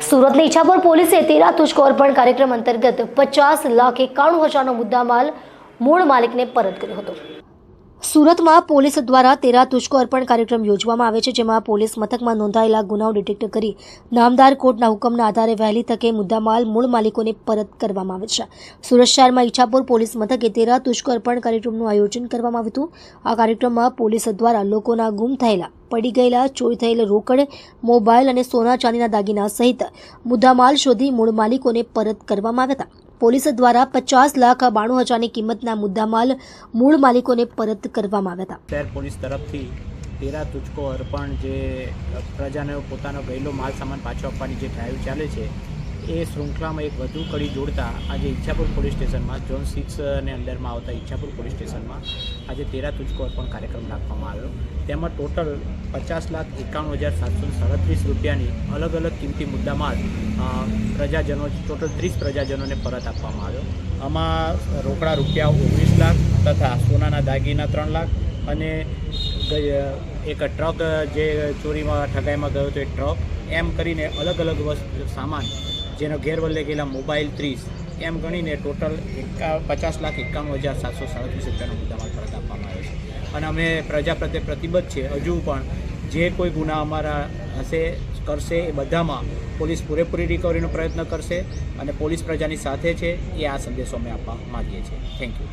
સુરતની ઈચ્છાપુર પોલીસે 13 તુષ્કો અર્પણ કાર્યક્રમ અંતર્ગત 50,91,000નો મુદ્દામાલ મૂળ માલિકને પરત કર્યો હતો। સુરતમાં પોલીસ દ્વારા 13 તુષ્કો અર્પણ કાર્યક્રમ યોજવામાં આવે છે, જેમાં પોલીસ મથકમાં નોંધાયેલા ગુનાઓ ડિટેક્ટ કરી નામદાર કોર્ટના હુકમના આધારે વહેલી તકે મુદ્દામાલ મૂળ માલિકોને પરત કરવામાં આવે છે। સુરત શહેરમાં ઈચ્છાપુર પોલીસ મથકે 13 તુષ્કો અર્પણ કાર્યક્રમનું આયોજન કરવામાં આવ્યું હતું। આ કાર્યક્રમમાં પોલીસ દ્વારા લોકોના ગુમ થયેલા, પડી ગયેલા, ચોરી થયેલ રોકડ, મોબાઈલ અને સોના ચાંદીના દાગીના સહિત મુદ્દામાલ શોધી મૂળ માલિકોને પરત કરવામાં આવ્યા હતા। પોલીસ દ્વારા 50,92,000ની કિંમતના મુદ્દામાલ મૂળ માલિકોને પરત કરવામાં આવ્યા હતા। શહેર પોલીસ તરફથી 13 તુષ્કો અર્પણ જે પ્રજાને પોતાનો ગયેલો માલ સામાન પાછો આપવાની જે ડ્રાઈવ ચાલે છે, એ શૃંખલામાં એક વધુ કડી જોડતા આજે ઈચ્છાપુર પોલીસ સ્ટેશનમાં ઝોન 6 ને અંડરમાં આવતા ઈચ્છાપુર પોલીસ સ્ટેશનમાં આજે 13 તુષ્કો અર્પણ કાર્યક્રમ રાખવામાં આવ્યો। તેમાં ટોટલ 50,51,737 રૂપિયાની અલગ અલગ કિંમતી મુદ્દામાલ પ્રજાજનો ટોટલ 30 પ્રજાજનોને પરત આપવામાં આવ્યો। આમાં રોકડા રૂપિયા 19 લાખ તથા સોનાના દાગીના 3 લાખ અને એક ટ્રક જે ચોરીમાં ઠગાઈમાં ગયો હતો એ ટ્રક, એમ કરીને અલગ અલગ સામાન જેનો ગેરવલ્લે ગયેલા મોબાઈલ 30, એમ ગણીને ટોટલ 50,51,737 રૂપિયાનો મુદ્દામાલ પરત આપવામાં આવ્યો છે। અને અમે પ્રજા પ્રત્યે પ્રતિબદ્ધ છે, હજુ પણ જે કોઈ ગુના અમારા હશે કરશે એ બધામાં પોલીસ પૂરેપૂરી રિકવરીનો પ્રયત્ન કરશે અને પોલીસ પ્રજાની સાથે છે, એ આ સંદેશો અમે આપવા માગીએ છીએ। Thank you.